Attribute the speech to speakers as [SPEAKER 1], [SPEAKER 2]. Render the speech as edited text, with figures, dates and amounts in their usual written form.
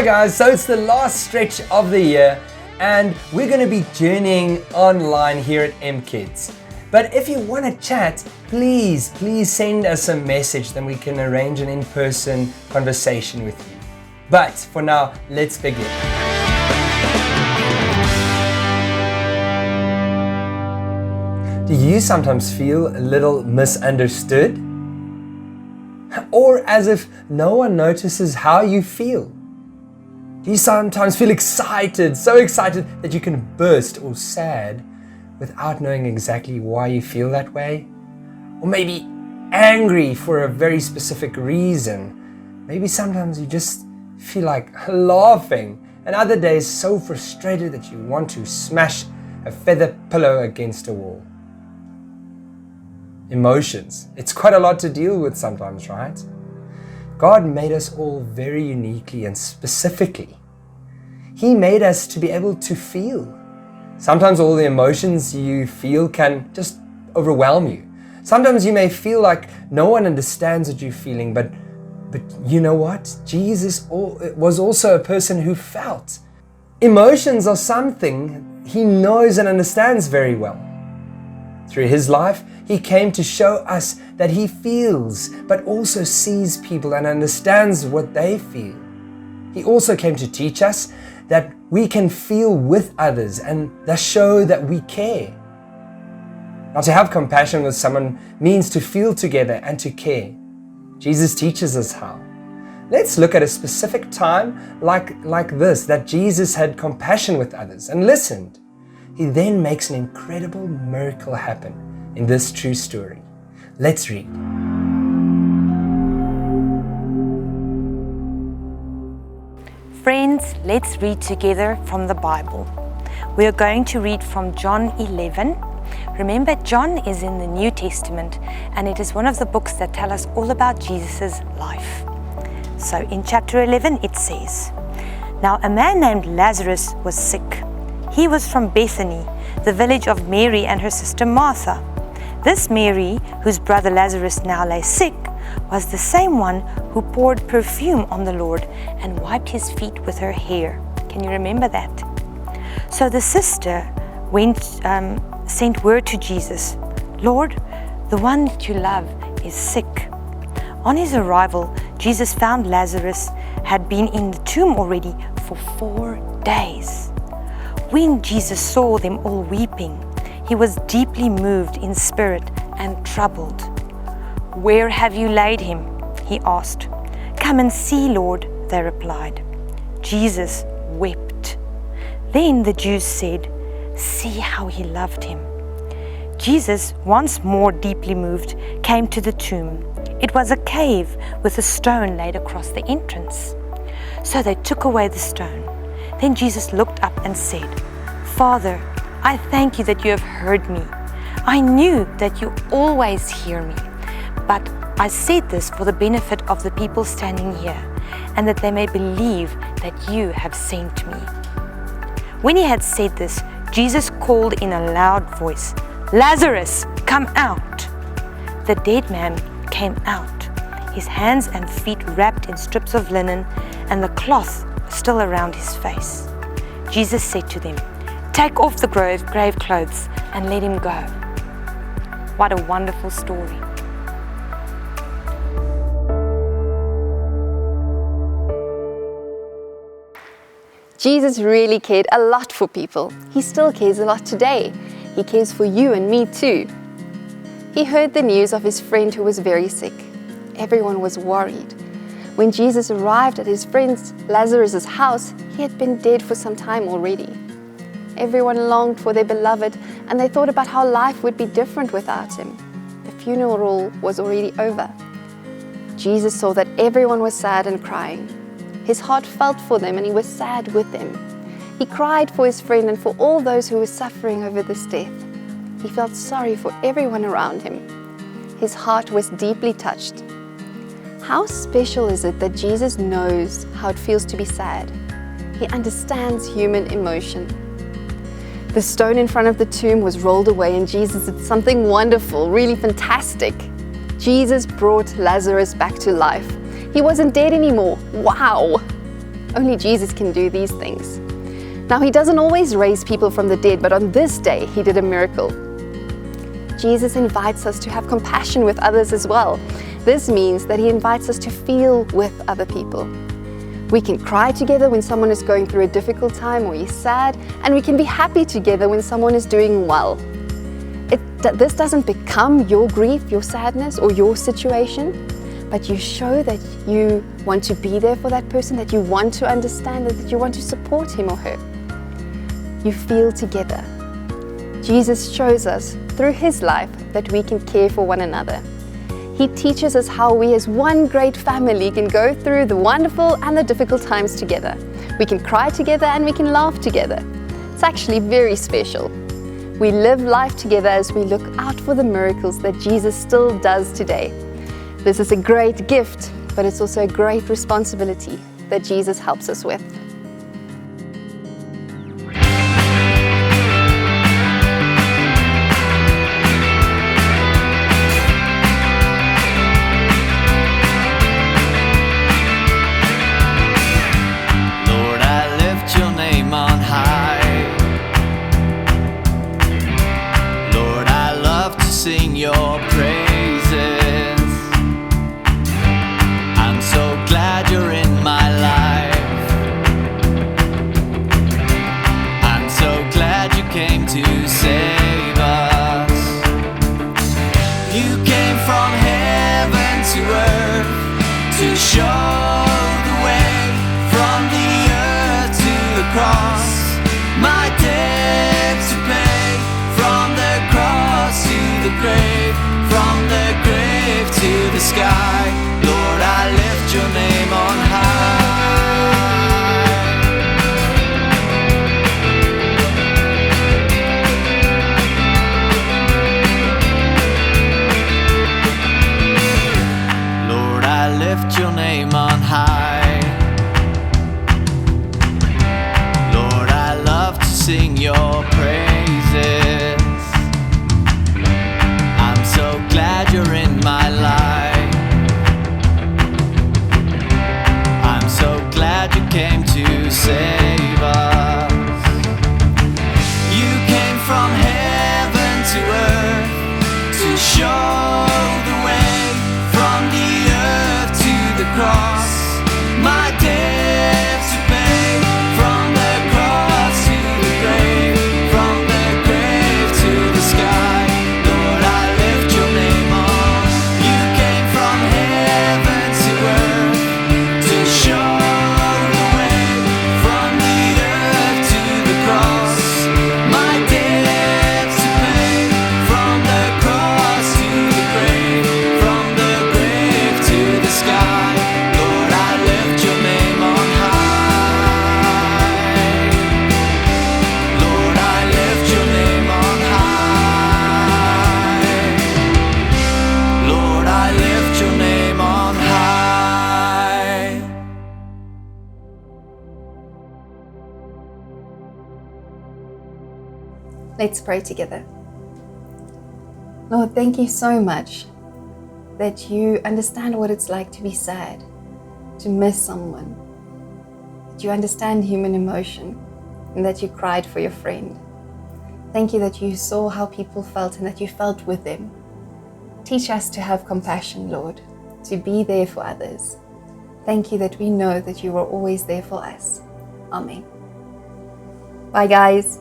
[SPEAKER 1] guys, so it's the last stretch of the year and we're going to be journeying online here at MKidz. But if you want to chat, please send us a message, then we can arrange an in-person conversation with you. But for now, let's begin. Do you sometimes feel a little misunderstood? Or as if no one notices how you feel? Do you sometimes feel excited, so excited that you can burst, or sad without knowing exactly why you feel that way? Or maybe angry for a very specific reason. Maybe sometimes you just feel like laughing, and other days so frustrated that you want to smash a feather pillow against a wall. Emotions. It's quite a lot to deal with sometimes, right? God made us all very uniquely and specifically. He made us to be able to feel. Sometimes all the emotions you feel can just overwhelm you. Sometimes you may feel like no one understands what you're feeling, but you know what? Jesus was also a person who felt. Emotions are something He knows and understands very well. Through His life, He came to show us that He feels, but also sees people and understands what they feel. He also came to teach us that we can feel with others and thus show that we care. Now, to have compassion with someone means to feel together and to care. Jesus teaches us how. Let's look at a specific time like this, that Jesus had compassion with others and listened. He then makes an incredible miracle happen in this true story. Let's read.
[SPEAKER 2] Friends, let's read together from the Bible. We are going to read from John 11. Remember, John is in the New Testament, and it is one of the books that tell us all about Jesus' life. So in chapter 11 it says, "Now a man named Lazarus was sick. He was from Bethany, the village of Mary and her sister Martha. This Mary, whose brother Lazarus now lay sick, was the same one who poured perfume on the Lord and wiped His feet with her hair." Can you remember that? So the sister sent word to Jesus, "Lord, the one that you love is sick." On his arrival, Jesus found Lazarus had been in the tomb already for 4 days. When Jesus saw them all weeping, He was deeply moved in spirit and troubled. "Where have you laid him?" He asked. "Come and see, Lord," they replied. Jesus wept. Then the Jews said, "See how he loved him." Jesus, once more deeply moved, came to the tomb. It was a cave with a stone laid across the entrance. So they took away the stone. Then Jesus looked up and said, "Father, I thank you that you have heard me. I knew that you always hear me, but I said this for the benefit of the people standing here, and that they may believe that you have sent me." When he had said this, Jesus called in a loud voice, "Lazarus, come out!" The dead man came out, his hands and feet wrapped in strips of linen, and the cloth still around his face. Jesus said to them, "Take off the grave clothes and let him go." What a wonderful story.
[SPEAKER 3] Jesus really cared a lot for people. He still cares a lot today. He cares for you and me too. He heard the news of his friend who was very sick. Everyone was worried. When Jesus arrived at his friend Lazarus' house, he had been dead for some time already. Everyone longed for their beloved, and they thought about how life would be different without him. The funeral was already over. Jesus saw that everyone was sad and crying. His heart felt for them, and he was sad with them. He cried for his friend and for all those who were suffering over this death. He felt sorry for everyone around him. His heart was deeply touched. How special is it that Jesus knows how it feels to be sad? He understands human emotion. The stone in front of the tomb was rolled away, and Jesus did something wonderful, really fantastic. Jesus brought Lazarus back to life. He wasn't dead anymore. Wow! Only Jesus can do these things. Now, he doesn't always raise people from the dead, but on this day, he did a miracle. Jesus invites us to have compassion with others as well. This means that he invites us to feel with other people. We can cry together when someone is going through a difficult time or is sad, and we can be happy together when someone is doing well. This doesn't become your grief, your sadness, or your situation, but you show that you want to be there for that person, that you want to understand, that you want to support him or her. You feel together. Jesus shows us through his life that we can care for one another. He teaches us how we as one great family can go through the wonderful and the difficult times together. We can cry together and we can laugh together. It's actually very special. We live life together as we look out for the miracles that Jesus still does today. This is a great gift, but it's also a great responsibility that Jesus helps us with.
[SPEAKER 4] Your praises. I'm so glad you're in my life. I'm so glad you came to save us. You came from heaven to earth to show the way, from the earth to the cross, my debt to pay, from the cross to the grave, from the grave to the sky. Lord, I lift your name on high. Lord, I lift your name on high. Lord, I love to sing your praises. So glad you're in my life. I'm so glad you came to save us. You came from heaven to earth to show the way, from the earth to the cross, my debt to pay, from the cross to the grave, from the grave to the sky.
[SPEAKER 3] Let's pray together. Lord, thank you so much that you understand what it's like to be sad, to miss someone, that you understand human emotion, and that you cried for your friend. Thank you that you saw how people felt and that you felt with them. Teach us to have compassion, Lord, to be there for others. Thank you that we know that you are always there for us. Amen. Bye, guys.